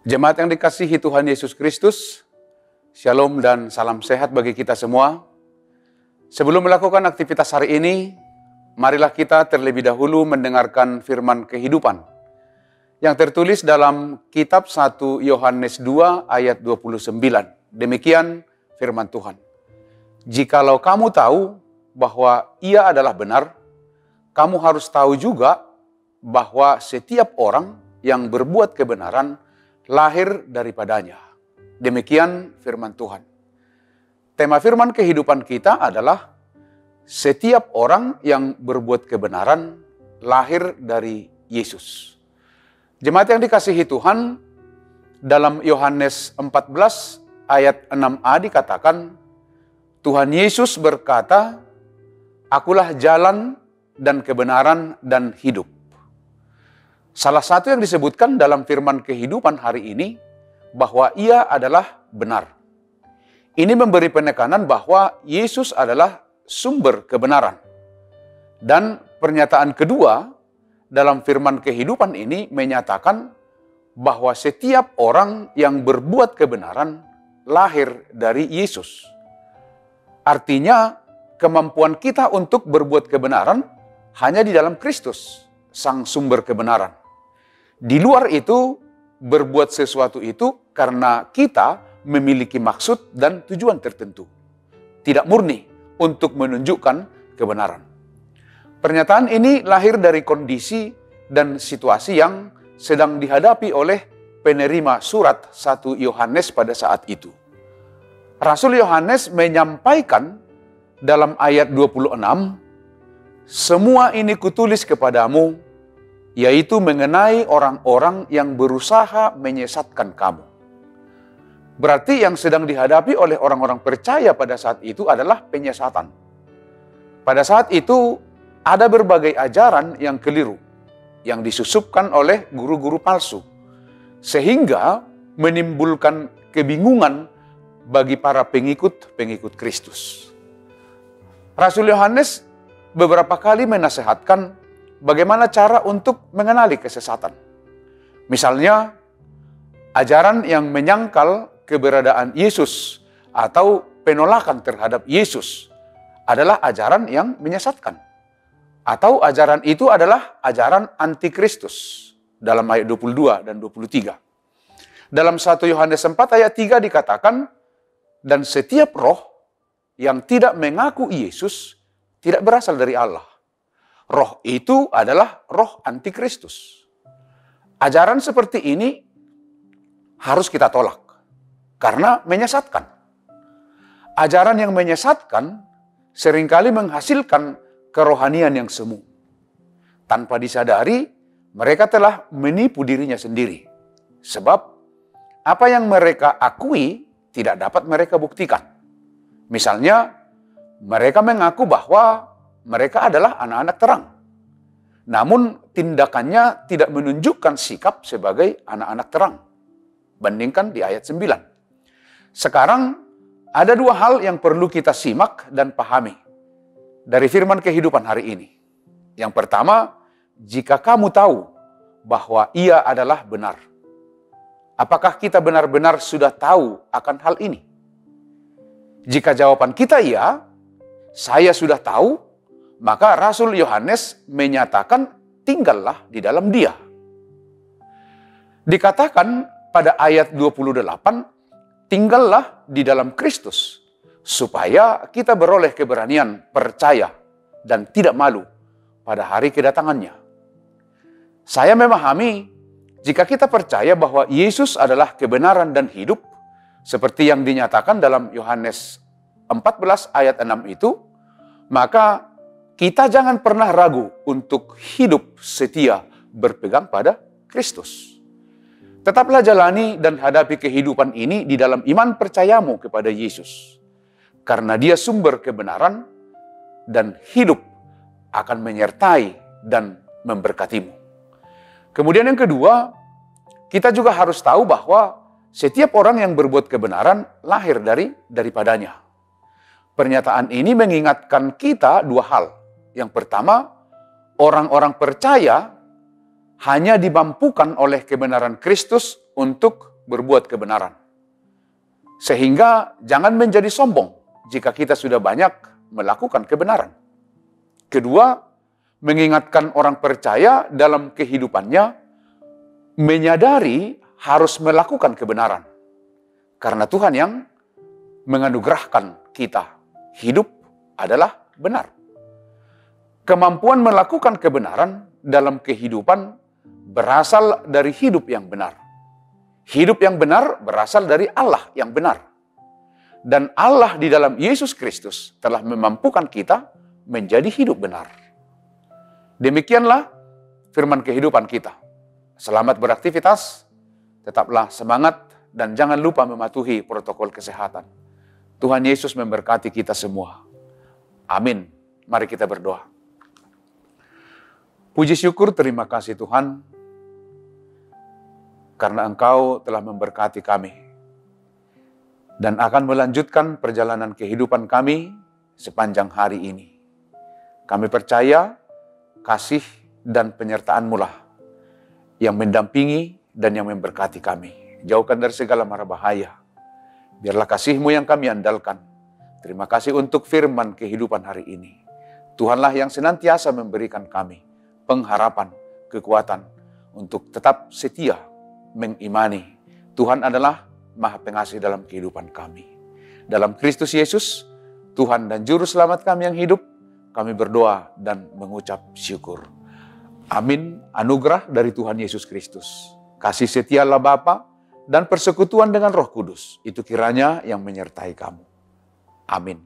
Jemaat yang dikasihi Tuhan Yesus Kristus, Shalom dan salam sehat bagi kita semua. Sebelum melakukan aktivitas hari ini, marilah kita terlebih dahulu mendengarkan firman kehidupan yang tertulis dalam kitab 1 Yohanes 2 ayat 29. Demikian firman Tuhan. Jikalau kamu tahu bahwa Ia adalah benar, kamu harus tahu juga bahwa setiap orang yang berbuat kebenaran lahir daripadanya. Demikian firman Tuhan. Tema firman kehidupan kita adalah setiap orang yang berbuat kebenaran lahir dari Yesus. Jemaat yang dikasihi Tuhan, dalam Yohanes 14 ayat 6a dikatakan, Tuhan Yesus berkata, "Akulah jalan dan kebenaran dan hidup." Salah satu yang disebutkan dalam firman kehidupan hari ini, bahwa Ia adalah benar. Ini memberi penekanan bahwa Yesus adalah sumber kebenaran. Dan pernyataan kedua dalam firman kehidupan ini menyatakan bahwa setiap orang yang berbuat kebenaran lahir dari Yesus. Artinya, kemampuan kita untuk berbuat kebenaran hanya di dalam Kristus, Sang sumber kebenaran. Di luar itu, berbuat sesuatu itu karena kita memiliki maksud dan tujuan tertentu. Tidak murni untuk menunjukkan kebenaran. Pernyataan ini lahir dari kondisi dan situasi yang sedang dihadapi oleh penerima surat 1 Yohanes pada saat itu. Rasul Yohanes menyampaikan dalam ayat 26, "Semua ini kutulis kepadamu, yaitu mengenai orang-orang yang berusaha menyesatkan kamu." Berarti yang sedang dihadapi oleh orang-orang percaya pada saat itu adalah penyesatan. Pada saat itu ada berbagai ajaran yang keliru, yang disusupkan oleh guru-guru palsu, sehingga menimbulkan kebingungan bagi para pengikut-pengikut Kristus. Rasul Yohanes beberapa kali menasehatkan bagaimana cara untuk mengenali kesesatan. Misalnya, ajaran yang menyangkal keberadaan Yesus atau penolakan terhadap Yesus adalah ajaran yang menyesatkan. Atau ajaran itu adalah ajaran antikristus dalam ayat 22 dan 23. Dalam 1 Yohanes 4 ayat 3 dikatakan, "Dan setiap roh yang tidak mengaku Yesus tidak berasal dari Allah. Roh itu adalah roh antikristus." Ajaran seperti ini harus kita tolak karena menyesatkan. Ajaran yang menyesatkan seringkali menghasilkan kerohanian yang semu. Tanpa disadari, mereka telah menipu dirinya sendiri. Sebab apa yang mereka akui tidak dapat mereka buktikan. Misalnya, mereka mengaku bahwa mereka adalah anak-anak terang. Namun tindakannya tidak menunjukkan sikap sebagai anak-anak terang. Bandingkan di ayat 9. Sekarang ada dua hal yang perlu kita simak dan pahami dari firman kehidupan hari ini. Yang pertama, jika kamu tahu bahwa Ia adalah benar. Apakah kita benar-benar sudah tahu akan hal ini? Jika jawaban kita iya, saya sudah tahu, maka Rasul Yohanes menyatakan tinggallah di dalam Dia. Dikatakan pada ayat 28, tinggallah di dalam Kristus, supaya kita beroleh keberanian percaya dan tidak malu pada hari kedatangannya. Saya memahami jika kita percaya bahwa Yesus adalah kebenaran dan hidup, seperti yang dinyatakan dalam Yohanes 14 ayat 6 itu, maka kita jangan pernah ragu untuk hidup setia berpegang pada Kristus. Tetaplah jalani dan hadapi kehidupan ini di dalam iman percayamu kepada Yesus. Karena Dia sumber kebenaran dan hidup akan menyertai dan memberkatimu. Kemudian yang kedua, kita juga harus tahu bahwa setiap orang yang berbuat kebenaran lahir daripadanya. Pernyataan ini mengingatkan kita dua hal. Yang pertama, orang-orang percaya hanya dimampukan oleh kebenaran Kristus untuk berbuat kebenaran. Sehingga jangan menjadi sombong jika kita sudah banyak melakukan kebenaran. Kedua, mengingatkan orang percaya dalam kehidupannya menyadari harus melakukan kebenaran. Karena Tuhan yang menganugerahkan kita hidup adalah benar. Kemampuan melakukan kebenaran dalam kehidupan berasal dari hidup yang benar. Hidup yang benar berasal dari Allah yang benar. Dan Allah di dalam Yesus Kristus telah memampukan kita menjadi hidup benar. Demikianlah firman kehidupan kita. Selamat beraktivitas, tetaplah semangat, dan jangan lupa mematuhi protokol kesehatan. Tuhan Yesus memberkati kita semua. Amin. Mari kita berdoa. Puji syukur, terima kasih Tuhan, karena Engkau telah memberkati kami dan akan melanjutkan perjalanan kehidupan kami sepanjang hari ini. Kami percaya kasih dan penyertaan-Mu lah yang mendampingi dan yang memberkati kami. Jauhkan dari segala mara bahaya. Biarlah kasih-Mu yang kami andalkan. Terima kasih untuk firman kehidupan hari ini. Tuhanlah yang senantiasa memberikan kami pengharapan, kekuatan untuk tetap setia mengimani Tuhan adalah Maha Pengasih dalam kehidupan kami. Dalam Kristus Yesus, Tuhan dan Juru Selamat kami yang hidup, kami berdoa dan mengucap syukur. Amin. Anugerah dari Tuhan Yesus Kristus, kasih setia Allah Bapa, dan persekutuan dengan Roh Kudus, itu kiranya yang menyertai kamu. Amin.